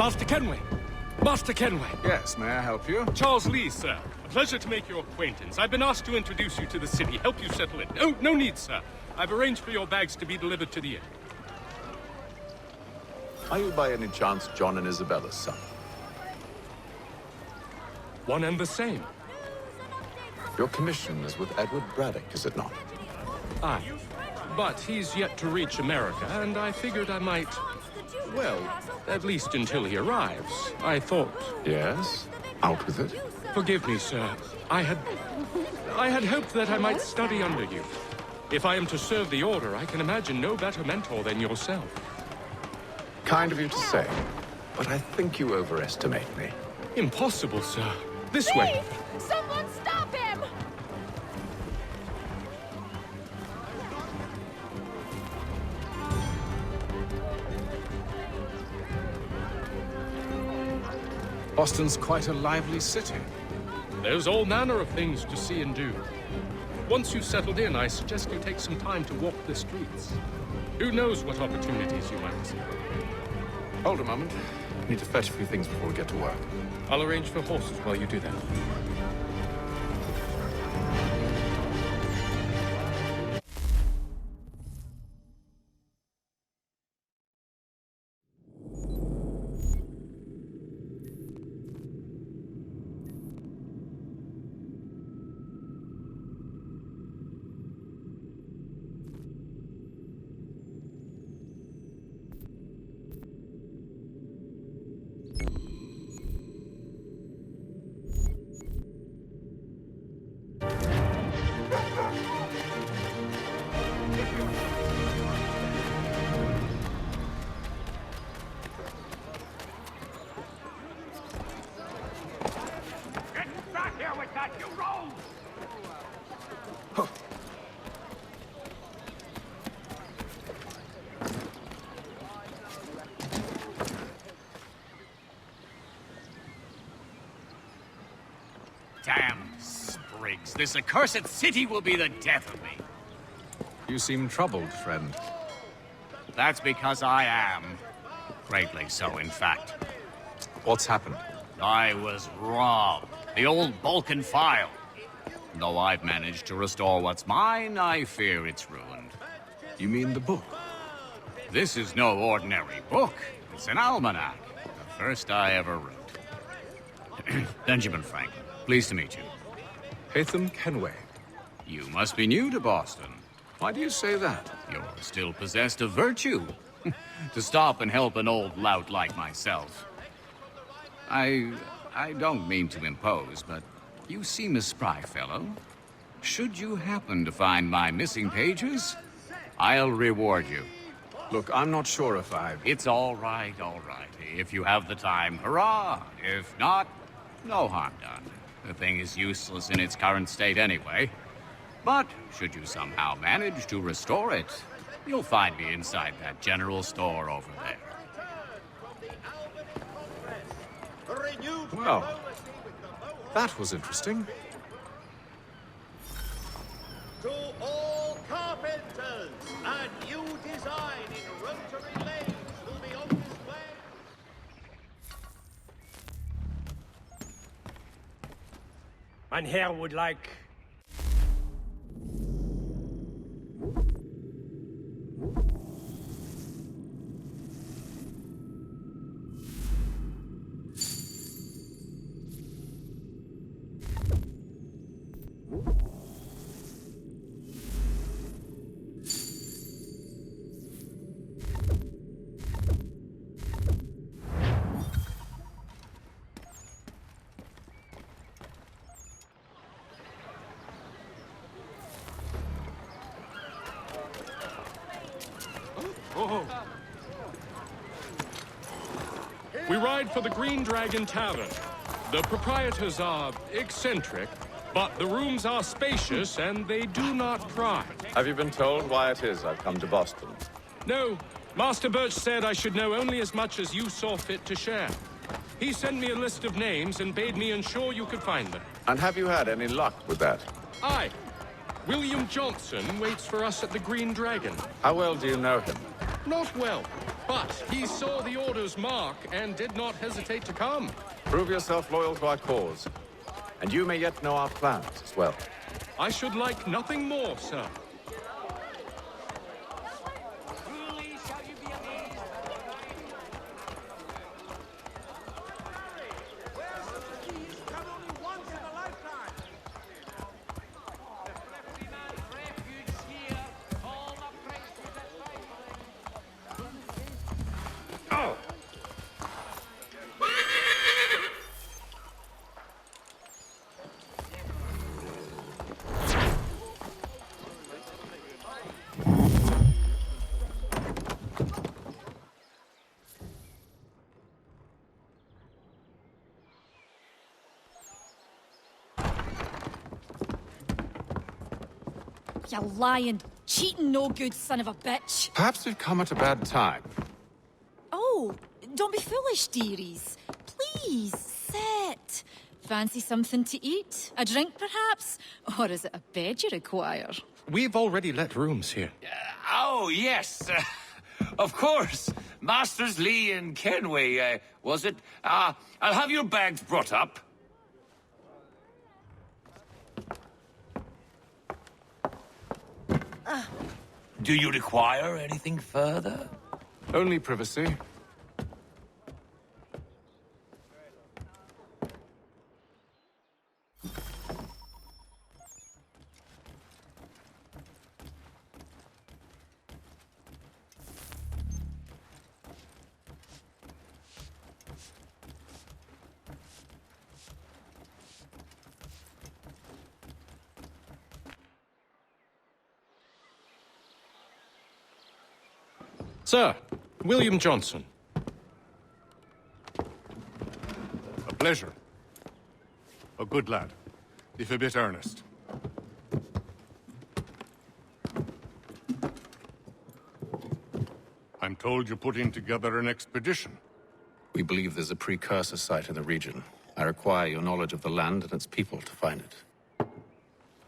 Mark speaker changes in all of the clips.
Speaker 1: Master Kenway! Master Kenway!
Speaker 2: Yes, may I help you?
Speaker 1: Charles Lee, sir. A pleasure to make your acquaintance. I've been asked to introduce you to the city, help you settle in. No need, sir. I've arranged for your bags to be delivered to the inn.
Speaker 2: Are you by any chance John and Isabella's son?
Speaker 1: One and the same.
Speaker 2: Your commission is with Edward Braddock, is it not?
Speaker 1: Aye. But he's yet to reach America, and I figured I might... Well, at least until he arrives, I thought...
Speaker 2: Yes? Out with it.
Speaker 1: Forgive me, sir. I had hoped that I might study under you. If I am to serve the Order, I can imagine no better mentor than yourself.
Speaker 2: Kind of you to say, but I think you overestimate me.
Speaker 1: Impossible, sir. This way.
Speaker 3: Someone stop him!
Speaker 2: Boston's quite a lively city.
Speaker 1: There's all manner of things to see and do. Once you've settled in, I suggest you take some time to walk the streets. Who knows what opportunities you might see.
Speaker 2: Hold a moment. I need to fetch a few things before we get to work.
Speaker 1: I'll arrange for horses while you do that.
Speaker 4: Damn sprigs. This accursed city will be the death of me.
Speaker 2: You seem troubled, friend.
Speaker 4: That's because I am. Greatly so, in fact.
Speaker 2: What's happened?
Speaker 4: I was robbed. The old Balkan file. Though I've managed to restore what's mine, I fear it's ruined.
Speaker 2: You mean the book?
Speaker 4: This is no ordinary book. It's an almanac. The first I ever wrote. Benjamin Franklin. Pleased to meet you.
Speaker 2: Hatham Kenway.
Speaker 4: You must be new to Boston.
Speaker 2: Why do you say that?
Speaker 4: You're still possessed of virtue. To stop and help an old lout like myself. I don't mean to impose, but you seem a spry fellow. Should you happen to find my missing pages, I'll reward you.
Speaker 2: Look, I'm not sure if I...
Speaker 4: It's all right. If you have the time, hurrah! If not, no harm done. The thing is useless in its current state anyway. But should you somehow manage to restore it, you'll find me inside that general store over there.
Speaker 2: Well, that was interesting.
Speaker 5: To all carpenters, a new design in rotary lanes will be on display.
Speaker 6: Mein Herr would like...
Speaker 1: We ride for the Green Dragon Tavern. The proprietors are eccentric, but the rooms are spacious and they do not pry.
Speaker 2: Have you been told why it is I've come to Boston?
Speaker 1: No, Master Birch said I should know only as much as you saw fit to share. He sent me a list of names and bade me ensure you could find them.
Speaker 2: And have you had any luck with that?
Speaker 1: Aye. William Johnson waits for us at the Green Dragon.
Speaker 2: How well do you know him?
Speaker 1: Not well. But he saw the order's mark and did not hesitate to come.
Speaker 2: Prove yourself loyal to our cause. And you may yet know our plans as well.
Speaker 1: I should like nothing more, sir.
Speaker 3: You lying, cheating, no good son of a bitch.
Speaker 2: Perhaps we've come at a bad time.
Speaker 3: Oh, don't be foolish, dearies. Please, sit. Fancy something to eat? A drink, perhaps? Or is it a bed you require?
Speaker 1: We've already let rooms here.
Speaker 4: Oh, yes. Of course. Masters Lee and Kenway, was it? I'll have your bags brought up. Do you require anything further?
Speaker 2: Only privacy.
Speaker 1: Sir, William Johnson.
Speaker 7: A pleasure. A good lad, if a bit earnest. I'm told you're putting together an expedition.
Speaker 2: We believe there's a precursor site in the region. I require your knowledge of the land and its people to find it.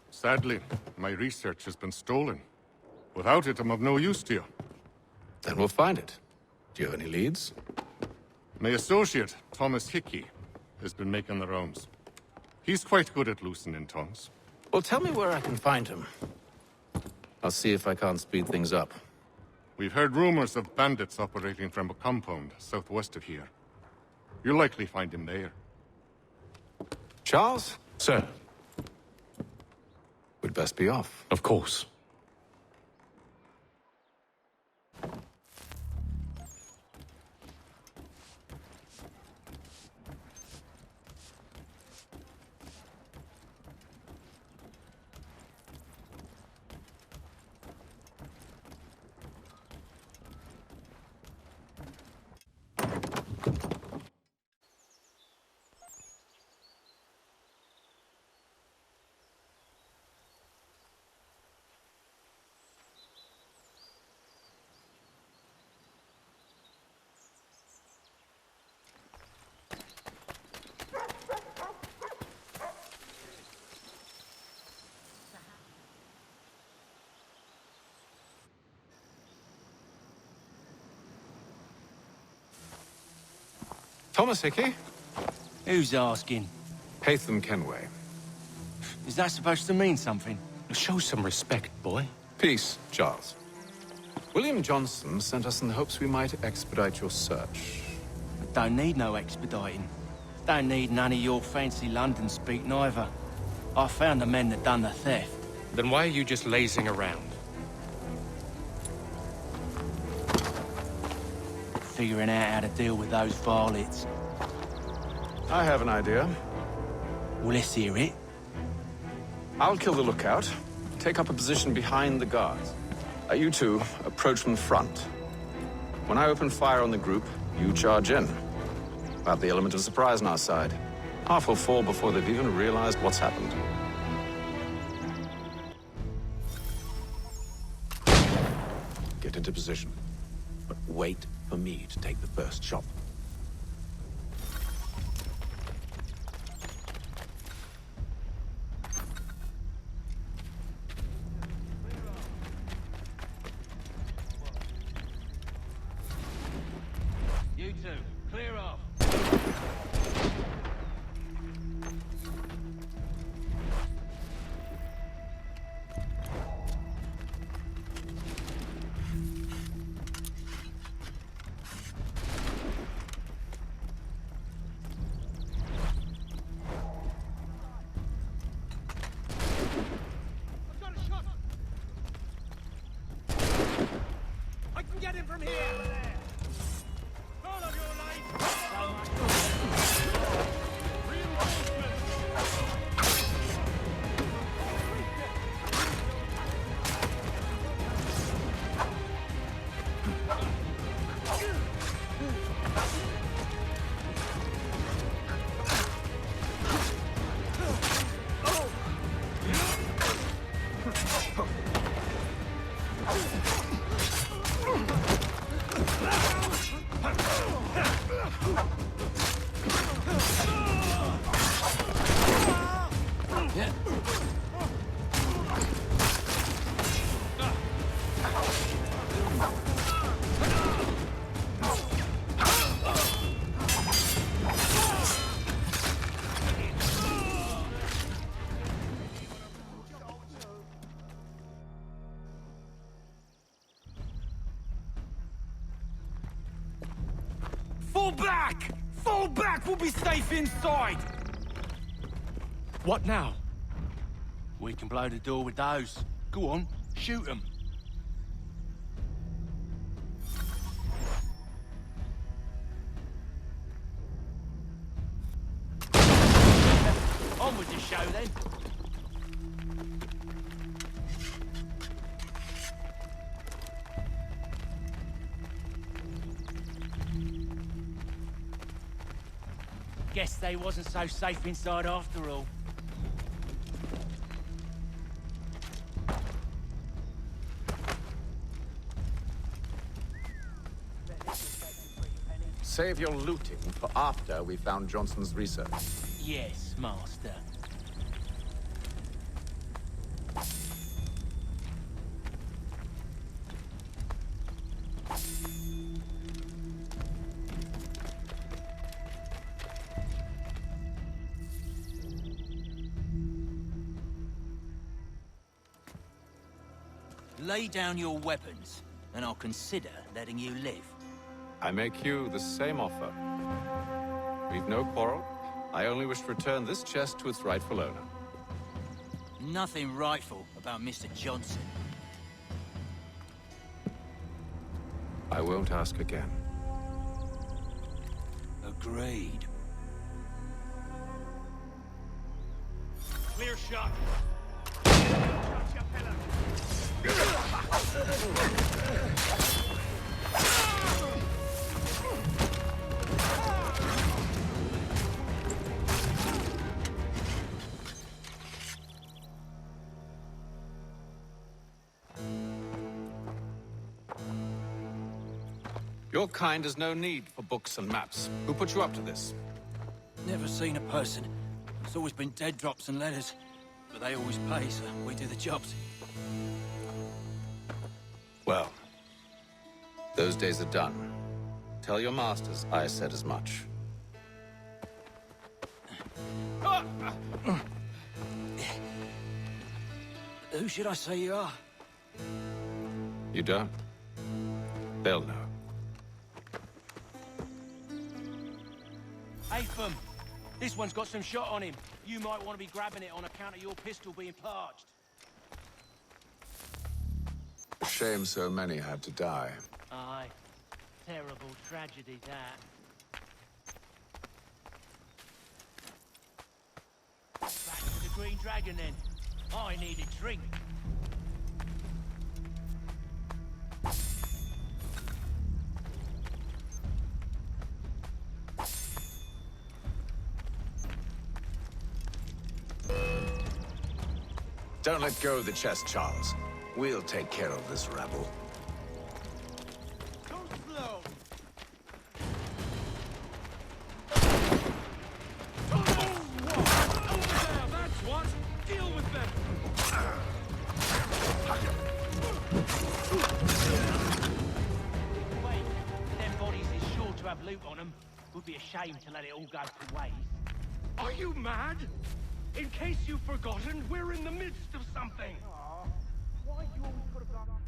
Speaker 7: Sadly, my research has been stolen. Without it, I'm of no use to you.
Speaker 2: Then we'll find it. Do you have any leads?
Speaker 7: My associate, Thomas Hickey, has been making the rounds. He's quite good at loosening tongues.
Speaker 2: Well, tell me where I can find him. I'll see if I can't speed things up.
Speaker 7: We've heard rumors of bandits operating from a compound southwest of here. You'll likely find him there.
Speaker 2: Charles?
Speaker 1: Sir,
Speaker 2: We'd best be off.
Speaker 1: of course.
Speaker 2: Thomas Hickey?
Speaker 8: Who's asking?
Speaker 2: Haytham Kenway.
Speaker 8: Is that supposed to mean something?
Speaker 1: Show some respect, boy.
Speaker 2: Peace, Charles. William Johnson sent us in the hopes we might expedite your search.
Speaker 8: I don't need no expediting. Don't need none of your fancy London speak neither. I found the men that done the theft.
Speaker 1: Then why are you just lazing around?
Speaker 8: Figuring out how to deal with those varlets.
Speaker 2: I have an idea.
Speaker 8: Well, let's hear it.
Speaker 2: I'll kill the lookout. Take up a position behind the guards. You two approach from the front. When I open fire on the group, you charge in. About the element of surprise on our side. Half will fall before they've even realized what's happened.
Speaker 9: Get into position. But wait for me to take the first shot.
Speaker 8: two. Clear off.
Speaker 6: I can get him from here! All of your life!
Speaker 8: Fall back! Fall back! We'll be safe inside!
Speaker 1: What now?
Speaker 8: We can blow the door with those. Go on, shoot them. On with the show then. Guess they wasn't so safe inside after all.
Speaker 2: Save your looting for after we found Johnson's research.
Speaker 8: Yes, Master.
Speaker 10: Lay down your weapons, and I'll consider letting you live.
Speaker 2: I make you the same offer. We've no quarrel. I only wish to return this chest to its rightful owner.
Speaker 10: Nothing rightful about Mr. Johnson.
Speaker 2: I won't ask again.
Speaker 10: Agreed.
Speaker 6: Clear shot!
Speaker 2: Your kind has no need for books and maps. Who put you up to this?
Speaker 10: Never seen a person. It's always been dead drops and letters. But they always pay, so we do the jobs.
Speaker 2: Well, those days are done. Tell your masters I said as much.
Speaker 10: Who should I say you are?
Speaker 2: You don't? They'll know.
Speaker 8: Atham, this one's got some shot on him. You might want to be grabbing it on account of your pistol being parched.
Speaker 2: Shame so many had to die.
Speaker 8: Aye. Terrible tragedy, that. Back to the Green Dragon, then. I need a drink.
Speaker 2: Don't let go of the chest, Charles. We'll take care of this rabble.
Speaker 6: Go slow! That's what! Deal with them!
Speaker 8: Wait, them bodies is sure to have loot on them. Would be a shame to let it all go to waste.
Speaker 6: Are you mad? In case you've forgotten, we're in the midst of something. Why you always gotta go?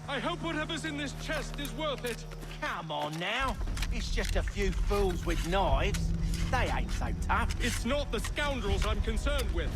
Speaker 6: I hope whatever's in this chest is worth it.
Speaker 8: Come on now. It's just a few fools with knives. They ain't so tough.
Speaker 1: It's not the scoundrels I'm concerned with.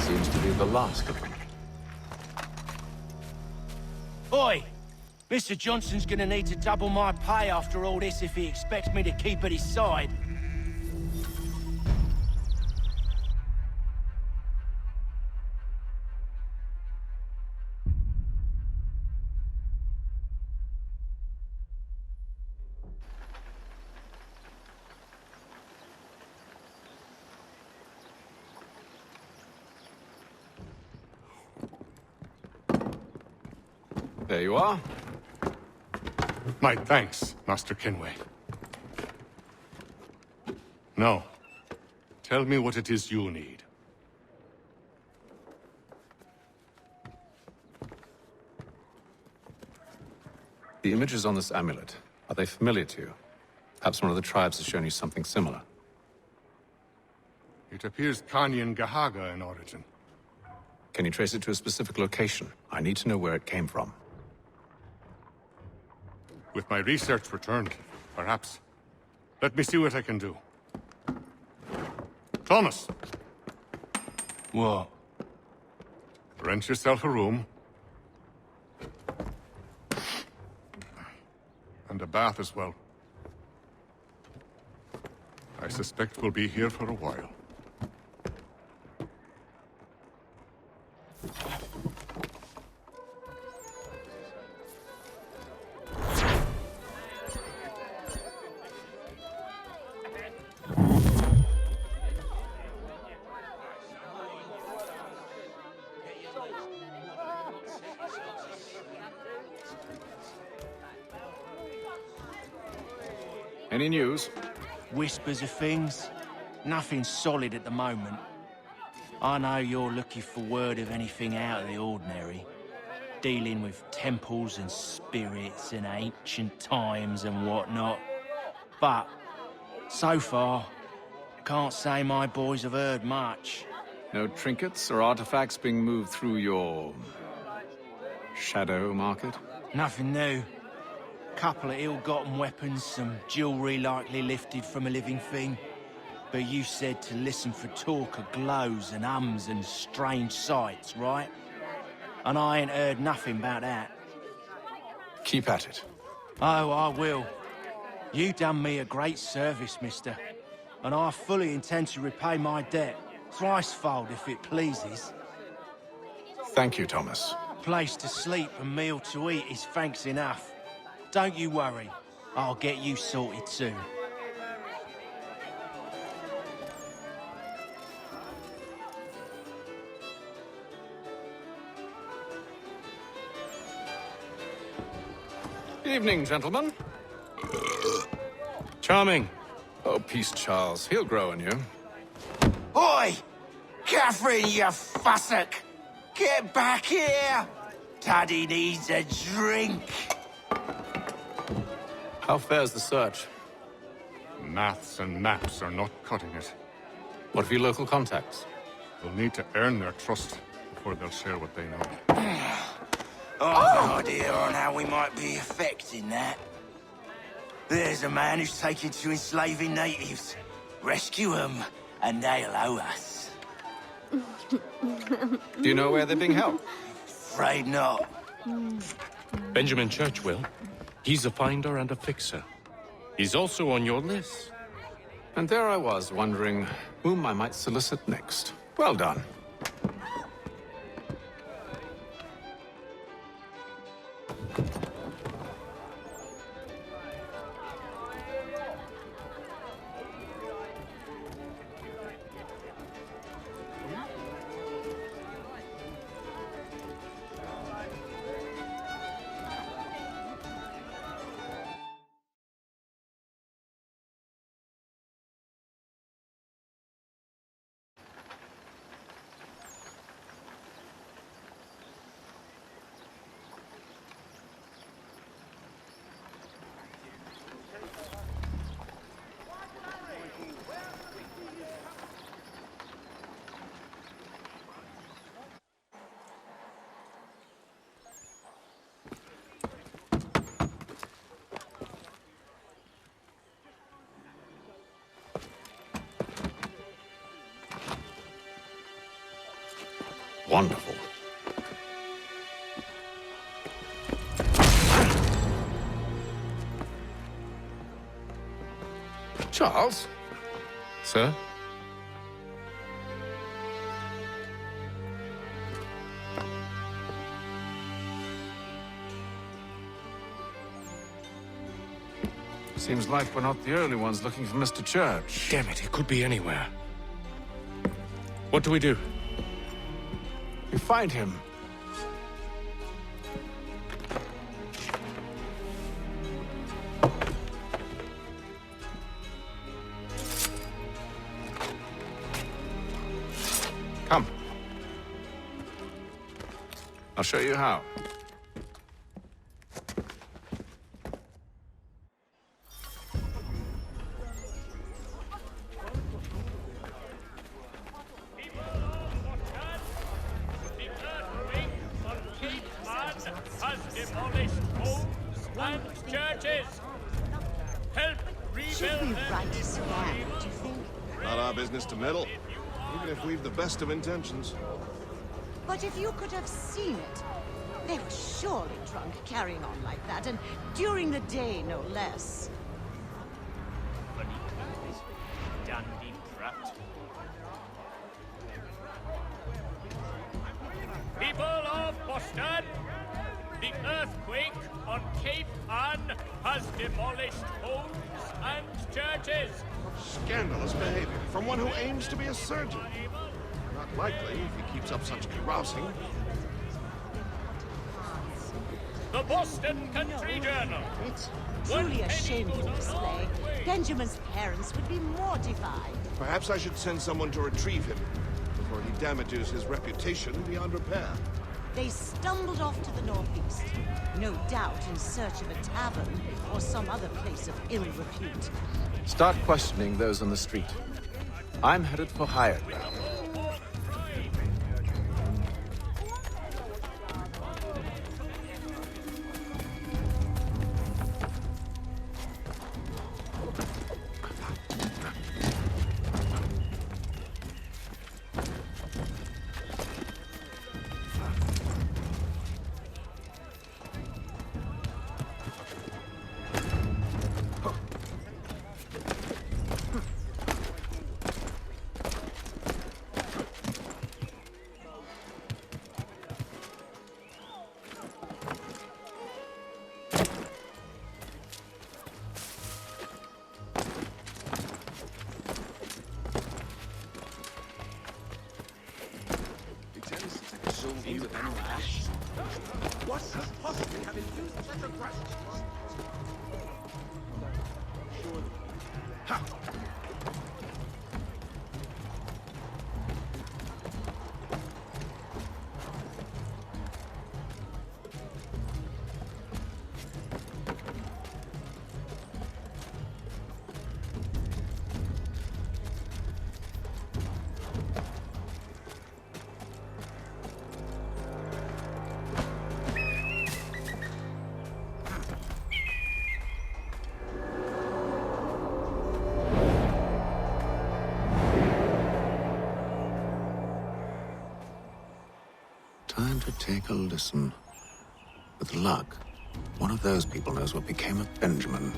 Speaker 2: Seems to be the last of them.
Speaker 8: Oi! Mr. Johnson's gonna need to double my pay after all this if he expects me to keep at his side.
Speaker 2: There you are.
Speaker 7: My thanks, Master Kenway. Now, tell me what it is you need.
Speaker 2: The images on this amulet, are they familiar to you? Perhaps one of the tribes has shown you something similar.
Speaker 7: It appears Kanyan Gahaga in origin.
Speaker 2: Can you trace it to a specific location? I need to know where it came from.
Speaker 7: With my research returned, perhaps. Let me see what I can do. Thomas!
Speaker 8: What?
Speaker 7: Rent yourself a room. And a bath as well. I suspect we'll be here for a while.
Speaker 2: Any news?
Speaker 8: Whispers of things. Nothing solid at the moment. I know you're looking for word of anything out of the ordinary. Dealing with temples and spirits and ancient times and whatnot. But, so far, can't say my boys have heard much.
Speaker 2: No trinkets or artifacts being moved through your... shadow market?
Speaker 8: Nothing new. Couple of ill-gotten weapons, some jewelry likely lifted from a living thing. But you said to listen for talk of glows and ums and strange sights, right? And I ain't heard nothing about that.
Speaker 2: Keep at it.
Speaker 8: Oh, I will. You done me a great service, mister. And I fully intend to repay my debt. Thricefold, if it pleases.
Speaker 2: Thank you, Thomas.
Speaker 8: Place to sleep and meal to eat is thanks enough. Don't you worry. I'll get you sorted soon.
Speaker 2: Evening, gentlemen.
Speaker 1: Charming.
Speaker 2: Oh, peace, Charles. He'll grow on you.
Speaker 11: Oi! Catherine, you fussock! Get back here! Taddy needs a drink.
Speaker 2: How fares the search?
Speaker 7: Maths and maps are not cutting it.
Speaker 2: What of your local contacts?
Speaker 7: We'll need to earn their trust before they'll share what they know.
Speaker 11: I've an idea on how we might be affecting that. There's a man who's taken to enslaving natives. Rescue them, and they'll owe us.
Speaker 2: Do you know where they're being held?
Speaker 11: Afraid not.
Speaker 1: Benjamin Church will. He's a finder and a fixer. He's also on your list.
Speaker 2: And there I was, wondering whom I might solicit next. Well done. Wonderful. Charles?
Speaker 1: Sir?
Speaker 2: Seems like we're not the only ones looking for Mr. Church.
Speaker 1: Damn it, it could be anywhere. What do we do?
Speaker 2: You find him. Come. I'll show you how.
Speaker 5: and churches. Help
Speaker 12: Should
Speaker 5: rebuild
Speaker 12: we
Speaker 5: them.
Speaker 12: write a scam, do you think?
Speaker 13: Not our business to meddle, even if we've the best of intentions.
Speaker 12: But if you could have seen it, they were surely drunk carrying on like that, and during the day, no less.
Speaker 5: Dandy brat. People of Boston, the earthquake on Cape Ann has demolished homes and churches.
Speaker 13: Scandalous behavior from one who aims to be a surgeon. Not likely if he keeps up such carousing.
Speaker 5: The Boston Country Journal.
Speaker 12: It's truly a shameful display. Benjamin's parents would be mortified.
Speaker 13: Perhaps I should send someone to retrieve him before he damages his reputation beyond repair.
Speaker 12: They stumbled off to the northeast, no doubt in search of a tavern or some other place of ill repute.
Speaker 2: Start questioning those on the street. I'm headed for higher ground.
Speaker 6: What could possibly have induced such aggression?
Speaker 2: Time to take a listen. With luck, one of those people knows what became of Benjamin.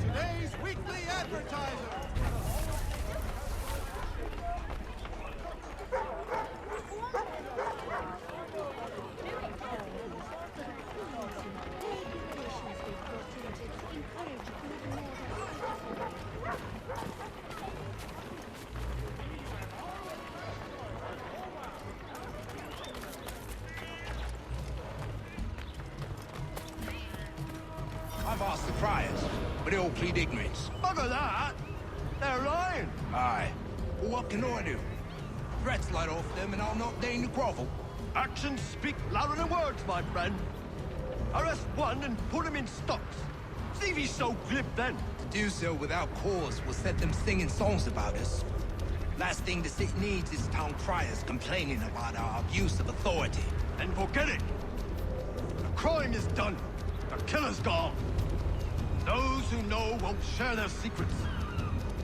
Speaker 6: Today's weekly advertiser.
Speaker 11: I've asked the criers, but they all plead ignorance.
Speaker 6: Bugger that! They're lying.
Speaker 11: Aye. Well, what can I do? Threats light off them and I'll not deign to grovel.
Speaker 6: Actions speak louder than words, my friend. Arrest one and put him in stocks. See if he's so glib then.
Speaker 11: To do so without cause will set them singing songs about us. Last thing the city needs is town criers complaining about our abuse of authority.
Speaker 6: And forget it. The crime is done. The killer's gone. Those who know won't share their secrets.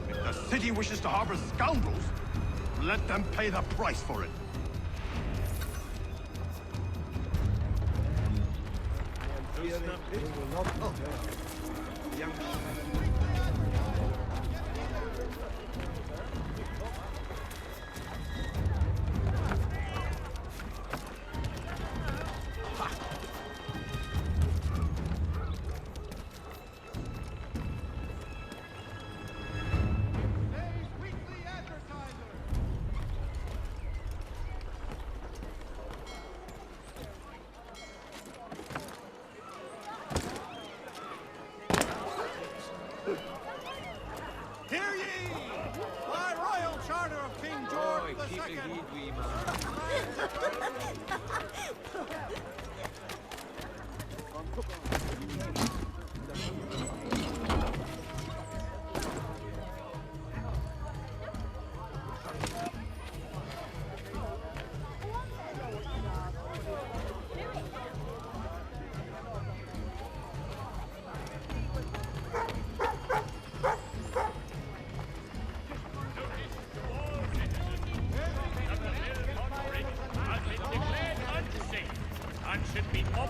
Speaker 6: If the city wishes to harbor scoundrels, let them pay the price for it. Hear ye!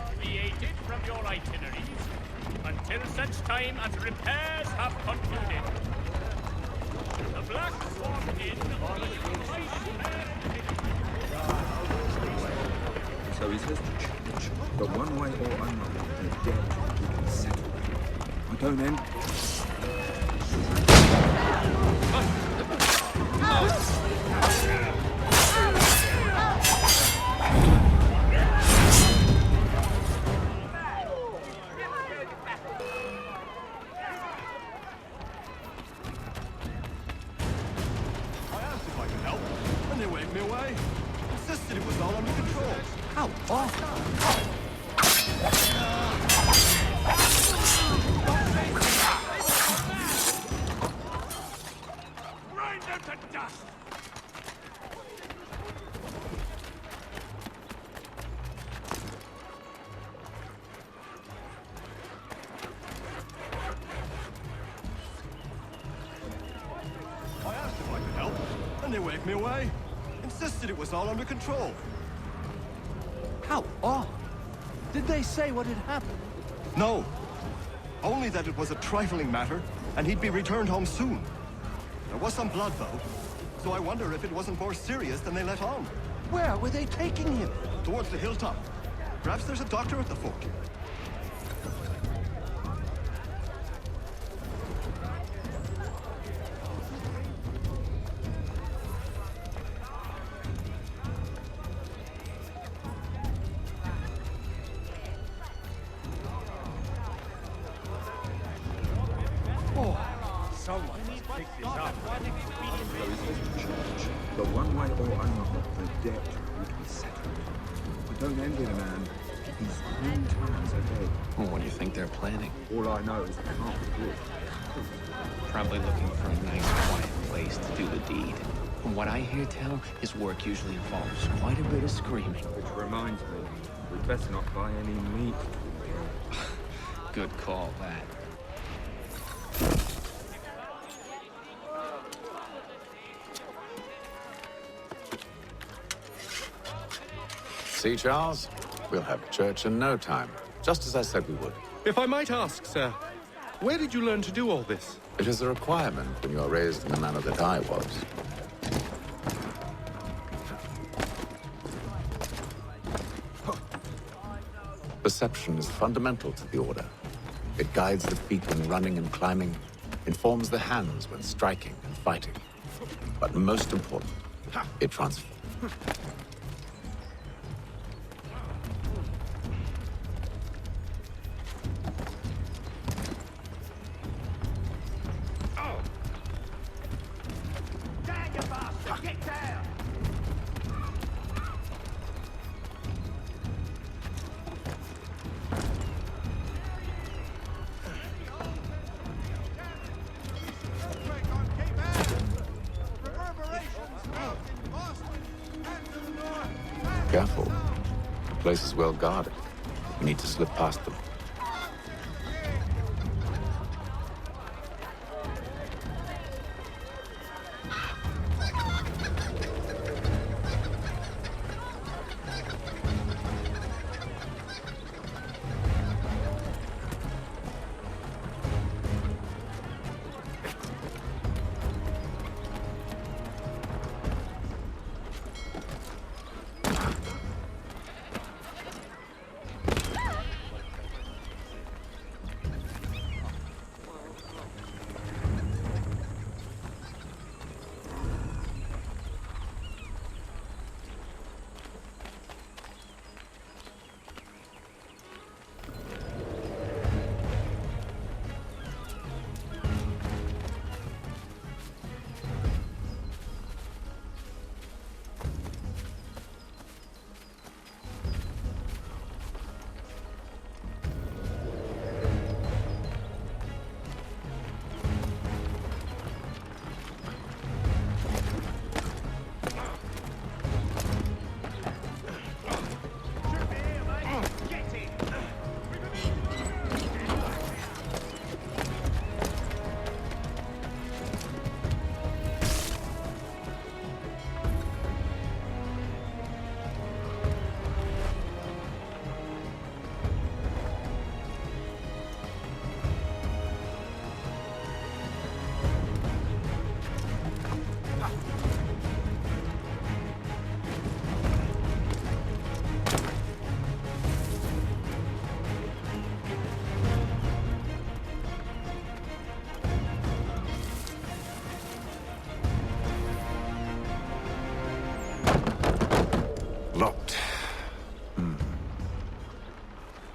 Speaker 14: deviated from your itineraries until such time as repairs have concluded. The Black Swan Inn
Speaker 15: So he says to change, but one way or another, the debt will be settled. I don't end.
Speaker 6: Insisted it was all under control. How awful!
Speaker 14: grind them to dust!
Speaker 6: I asked if I could help, and they waved me away. Insisted it was all under control.
Speaker 8: How odd. Did they say what had happened?
Speaker 6: No. Only that it was a trifling matter, and he'd be returned home soon. There was some blood, though, so I wonder if it wasn't more serious than they let on.
Speaker 8: Where were they taking him?
Speaker 6: Towards the hilltop. Perhaps there's a doctor at the fort.
Speaker 15: But one way or another, the debt would be settled. I don't envy the man. His green times are dead.
Speaker 2: Well, what do you think they're planning?
Speaker 15: All I know is I can't do it.
Speaker 16: Probably looking for a nice, quiet place to do the deed. From what I hear tell, his work usually involves quite a bit of screaming.
Speaker 15: Which reminds me, we'd better not buy any meat.
Speaker 16: Good call, that.
Speaker 2: See, Charles? We'll have church in no time, just as I said we would.
Speaker 1: If I might ask, sir, where did you learn to do all this?
Speaker 2: It is a requirement when you are raised in the manner that I was. Perception is fundamental to the Order. It guides the feet when running and climbing, informs the hands when striking and fighting. But most important, it transforms. Careful. The place is well guarded. We need to slip past them.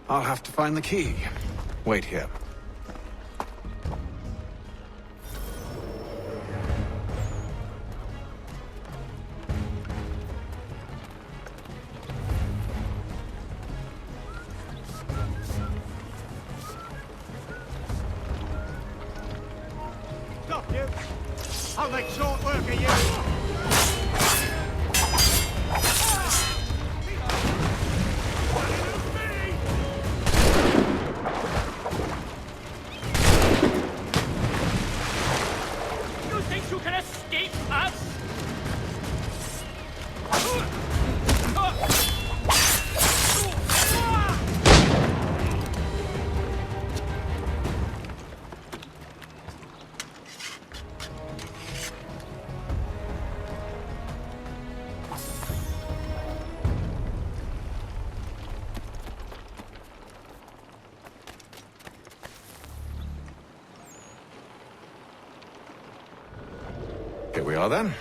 Speaker 2: I'll have to find the key. Wait here.
Speaker 6: Stop you! I'll make short work of you!
Speaker 14: You think you can escape us?
Speaker 2: Here we are then.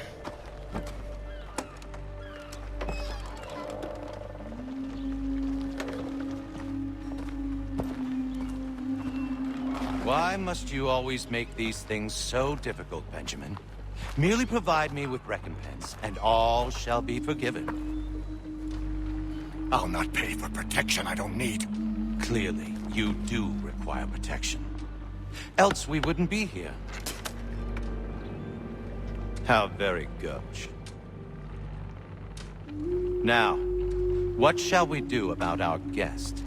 Speaker 17: Why must you always make these things so difficult, Benjamin? Merely provide me with recompense, and all shall be forgiven.
Speaker 6: I'll not pay for protection I don't need.
Speaker 17: Clearly, you do require protection. Else we wouldn't be here. How very gauche. Now, what shall we do about our guest?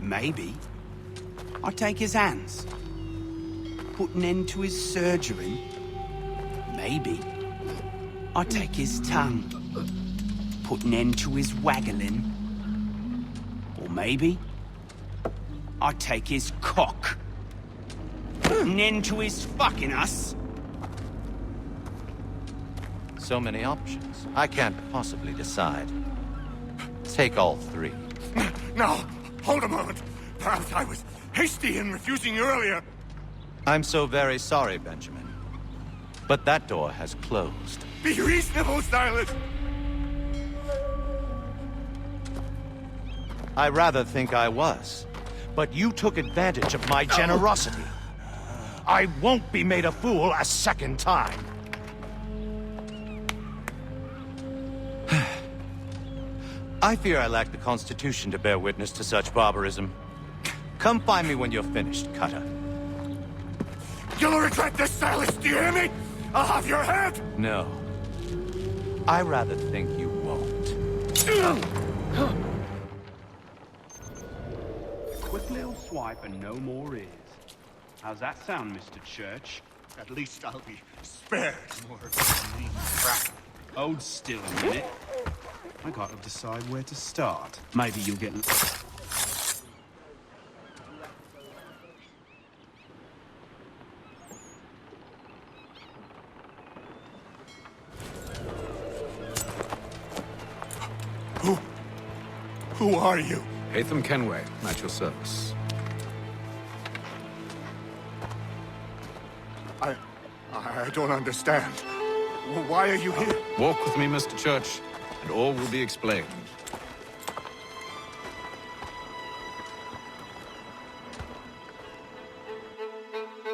Speaker 18: Maybe I take his hands, put an end to his surgery. Maybe I take his tongue, put an end to his waggling. Or maybe I take his cock, put an end to his fucking us.
Speaker 17: So many options. I can't possibly decide. Take all three.
Speaker 6: No! Hold a moment! Perhaps I was hasty in refusing you earlier.
Speaker 17: I'm so very sorry, Benjamin. But that door has closed.
Speaker 6: Be reasonable, Silas!
Speaker 17: I rather think I was. But you took advantage of my generosity. I won't be made a fool a second time. I fear I lack the constitution to bear witness to such barbarism. Come find me when you're finished, Cutter.
Speaker 6: You'll regret this, Silas, do you hear me? I'll have your head!
Speaker 17: No. I rather think you won't.
Speaker 19: Quick little swipe and no more is. How's that sound, Mr. Church?
Speaker 6: At least I'll be spared more mean crap.
Speaker 19: Hold still a minute. I gotta decide where to start. Maybe you'll get...
Speaker 6: Who are you?
Speaker 2: Hatham Kenway, at your service.
Speaker 6: I don't understand. Why are you here?
Speaker 2: Walk with me, Mr. Church, and all will be explained.